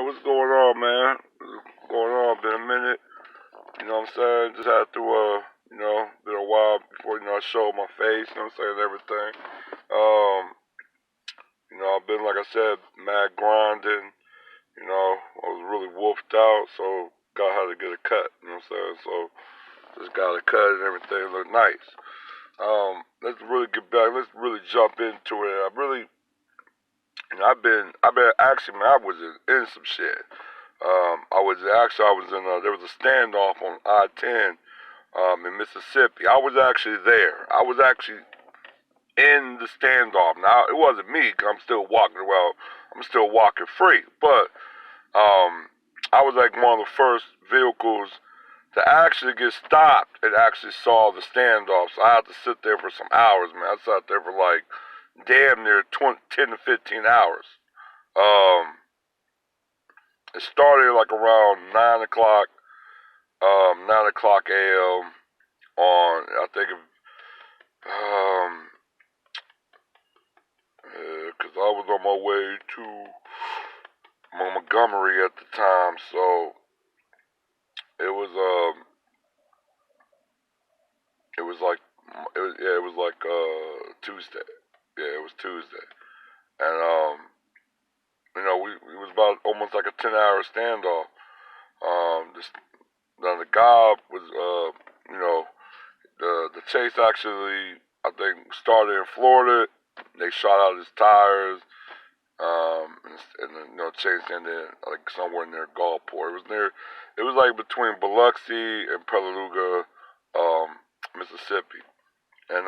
What's going on, man? What's going on? Been a minute. You know what I'm saying? Just had to, been a while before, I showed my face, you know what I'm saying, everything. Um, I've been, like I said, mad grinding. I was really wolfed out, so got how to get a cut, you know what I'm saying? So just got a cut and everything looked nice. Let's really get back. Let's really jump into it. I've been actually, man, I was in some shit. I was in, there was a standoff on I-10, in Mississippi. I was actually there. I was actually in the standoff. Now, it wasn't me, 'cause I'm still walking free, but, I was like one of the first vehicles to actually get stopped and actually saw the standoff. So I had to sit there for some hours, man. I sat there for like damn near 10 to 15 hours. Um, it started like around 9 o'clock a.m. on, I think, because I was on my way to Montgomery at the time, so it was, it was like, it was like, Tuesday. Yeah, it was Tuesday. And, it was about almost like a 10-hour standoff. This, now the guy was, the chase actually, I think, started in Florida. They shot out his tires, and chased ended like somewhere near Gulfport. It was like between Biloxi and Petaluma, Mississippi. And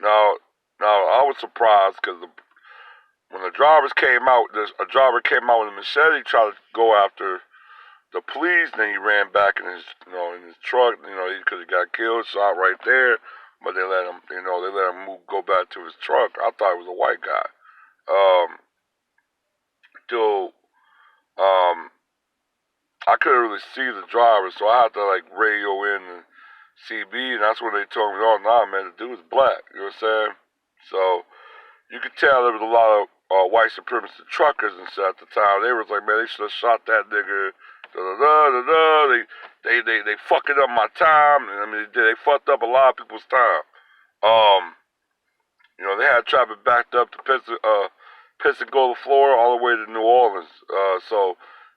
now, I was surprised because when the drivers came out, a driver came out with a machete, tried to go after the police. Then he ran back in his truck, because he got killed, shot right there. But they let him, go back to his truck. I thought it was a white guy. Um, till, um, I couldn't really see the driver, so I had to like radio in the CB, and that's when they told me, "Oh, nah, man, the dude was black." You know what I'm saying? So you could tell there was a lot of white supremacist truckers and stuff at the time. They was like, "Man, they should have shot that nigga." Da da da da da. They fucking up my time. I mean, they fucked up a lot of people's time. Um, they had traffic backed up to Pensacola, Florida, all the way to New Orleans. So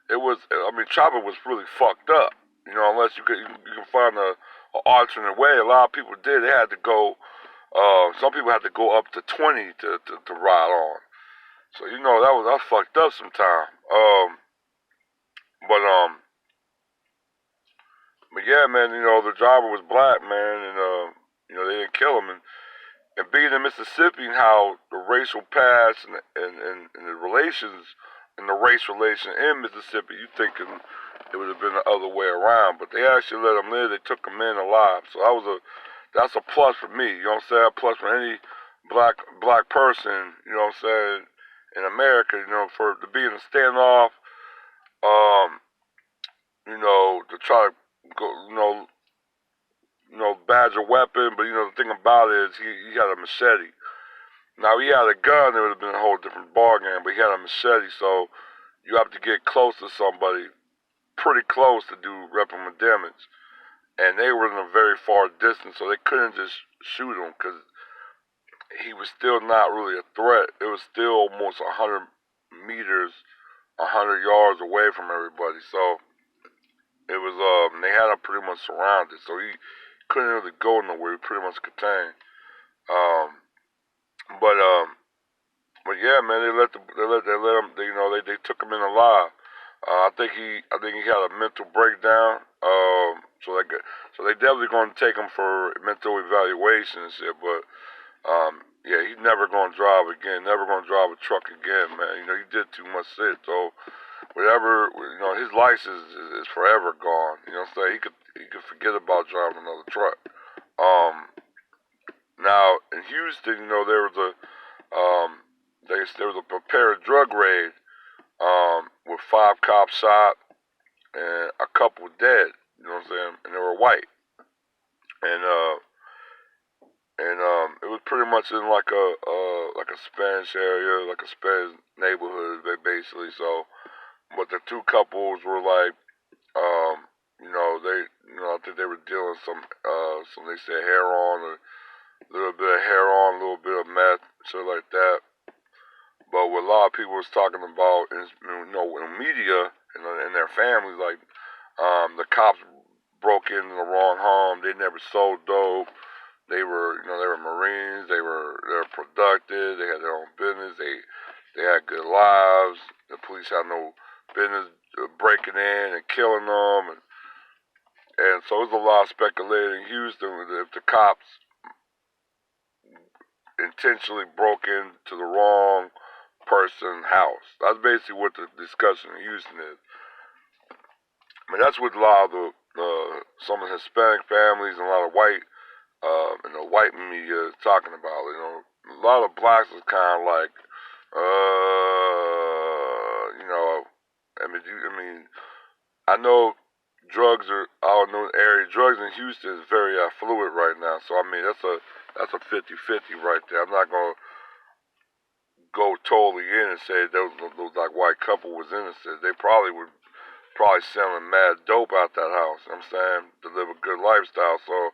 it was. I mean, traffic was really fucked up. Unless you can find a alternate way. A lot of people did. They had to go. Some people had to go up to 20 to ride on. So that was fucked up sometime. But but yeah, man, the driver was black, man, and they didn't kill him. And being in Mississippi and how the racial past and the relations and the race relation in Mississippi, you thinking it would have been the other way around, but they actually let him live. They took him in alive. So that's a plus for me. You know what I'm saying? A plus for any black person. You know what I'm saying? In America, for to be in a standoff, um, to try to go, badge a weapon. But the thing about it is he had a machete. Now, he had a gun, it would have been a whole different ballgame, but he had a machete, so you have to get close to somebody, pretty close to do reprimand damage. And they were in a very far distance, so they couldn't just shoot him, because he was still not really a threat. It was still almost 100 meters, 100 yards away from everybody, so it was, they had him pretty much surrounded, so he couldn't really go nowhere, he was pretty much contained. Um, but, yeah, man, they let him. They took him in alive. I think he had a mental breakdown. So they definitely gonna take him for mental evaluation and shit. But yeah, he's never gonna drive again. Never gonna drive a truck again, man. He did too much shit. So whatever, his license is forever gone. You know what I'm saying? He could forget about driving another truck. Um, Now in Houston, there was there was a prepared drug raid, with 5 cops shot and a couple dead. You know what I'm saying? And they were white. And it was pretty much in like a Spanish area, like a Spanish neighborhood, basically. So but the two couples were like, I think they were dealing some they said heroin, a little bit of heroin, a little bit of meth, shit like that. But what a lot of people was talking about is, in media and in their families, like, the cops broke into the wrong home. They never sold dope. They were Marines. They were productive. They had their own business. They had good lives. The police had no business breaking in and killing them. And so there's a lot of speculating in Houston if the cops intentionally broke into the wrong person's house. That's basically what the discussion in Houston is. I mean, that's what a lot of some of the Hispanic families and a lot of white white media is talking about. A lot of blacks is kind of like, I know drugs are out in the area. Drugs in Houston is very fluid right now. So I mean, that's a 50-50 right there. I'm not gonna go totally in and say those like white couple was innocent. They probably selling mad dope out that house. You know what I'm saying, to live a good lifestyle. So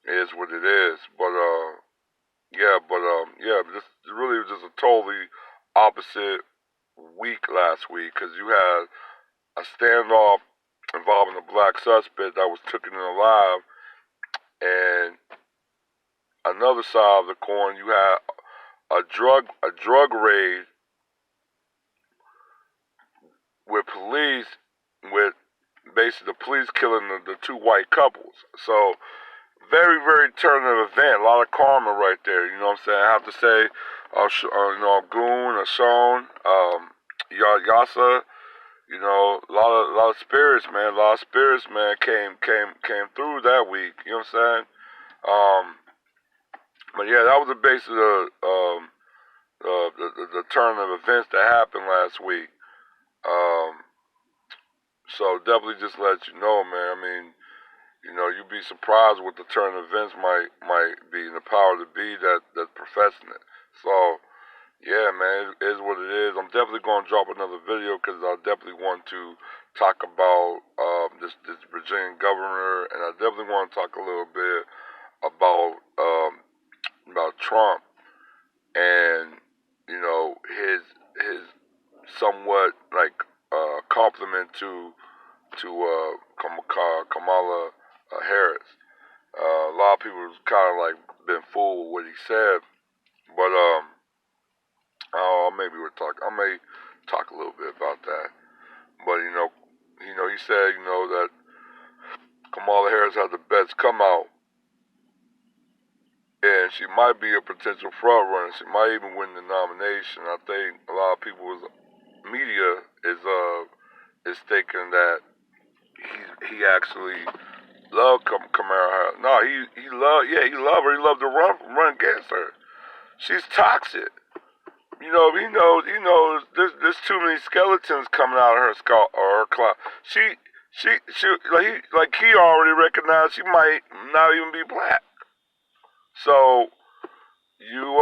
it is what it is. But this really was just a totally opposite week last week because you had a standoff involving a black suspect that was taken in alive, and another side of the coin, you had a drug raid with police, with basically the police killing the two white couples. So very, very turning event. A lot of karma right there. You know what I'm saying? I have to say, Ogun or Sean, Yasa. A lot of spirits, man. A lot of spirits, man, came through that week. You know what I'm saying? But yeah, that was the basis of the turn of events that happened last week. So definitely just let you know, man. I mean, you'd be surprised what the turn of events might be, and the power to be that's professing it. So yeah, man, it is what it is. I'm definitely going to drop another video because I definitely want to talk about this Virginian governor, and I definitely want to talk a little bit about Trump and his somewhat like compliment to Kamala Harris. A lot of people kind of like been fooled with what he said, but I may talk a little bit about that. But he said that Kamala Harris has the best come out, and she might be a potential front runner. She might even win the nomination. I think a lot of people's media is thinking that he actually loved Kamala Harris. No, he loved her. He loved to run against her. She's toxic. He knows there's too many skeletons coming out of her skull or her cloud. She he already recognized she might not even be black. So you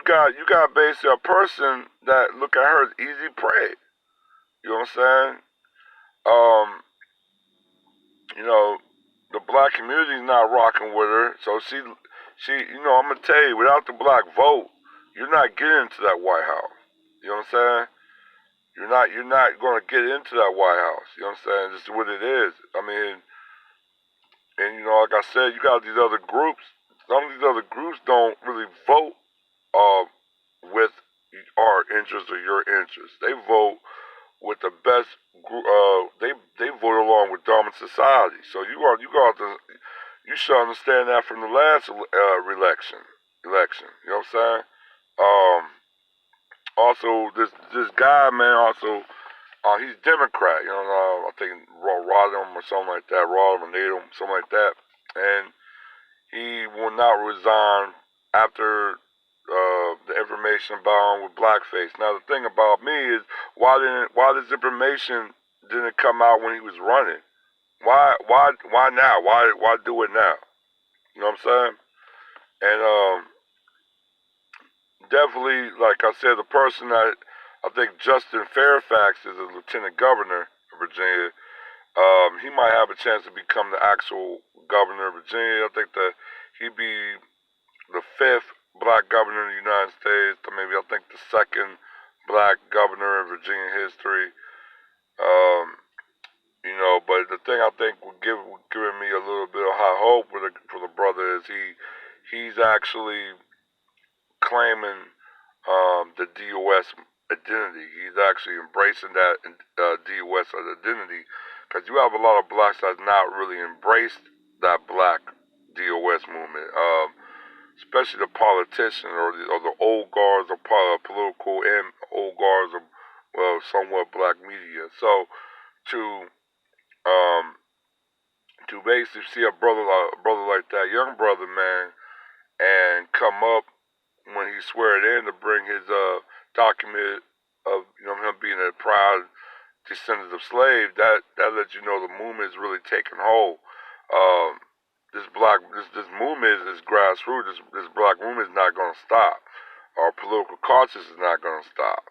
got basically a person that look at her as easy prey. You know what I'm saying? Um, the black community is not rocking with her. So I'm gonna tell you, without the black vote, you're not getting into that White House. You know what I'm saying? You're not gonna get into that White House. You know what I'm saying? This is what it is. I mean, and like I said, you got these other groups. Some of these other groups don't really vote with our interests or your interests. They vote with the best group. They vote along with dominant society. So you should understand that from the last election. You know what I'm saying? Also, this guy, man, also, he's Democrat. I think Rodham or something like that, Rodham or Natum, something like that, and he will not resign after the information about him with blackface. Now, the thing about me is, why this information didn't come out when he was running? Why now? Why do it now? You know what I'm saying? And definitely, like I said, the person that I think Justin Fairfax is a lieutenant governor of Virginia. He might have a chance to become the actual governor of Virginia. I think that he'd be the fifth black governor in the United States, or maybe I think the second black governor in Virginia history. Um, but the thing I think giving me a little bit of high hope for the brother is he's actually claiming the DOS identity. He's actually embracing that DOS identity because you have a lot of blacks that's not really embraced that black DOS movement, especially the politicians or the old guards of political and old guards of somewhat black media. So to um, to basically see a brother like that, young brother man, and come up when he swear it in to bring his document of him being a proud descendant of slaves, that lets you know the movement is really taking hold. Um, this movement is grassroots. This black movement is not going to stop. Our political conscience is not going to stop.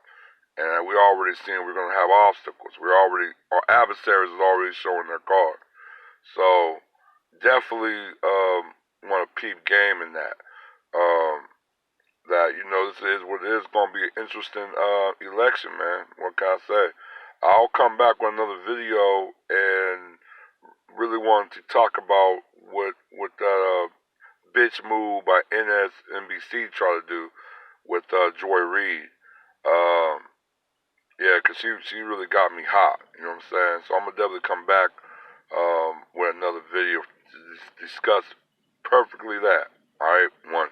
And we already seeing we're going to have obstacles. Our adversaries is already showing their card. So definitely want to peep game in that. Um, this is what it is going to be an interesting election, man. What can I say? I'll come back with another video and really wanted to talk about what that bitch move by NSNBC try to do with Joy Reid. Um, yeah, 'cause she really got me hot. You know what I'm saying? So I'm gonna definitely come back with another video to discuss perfectly that. All right, one.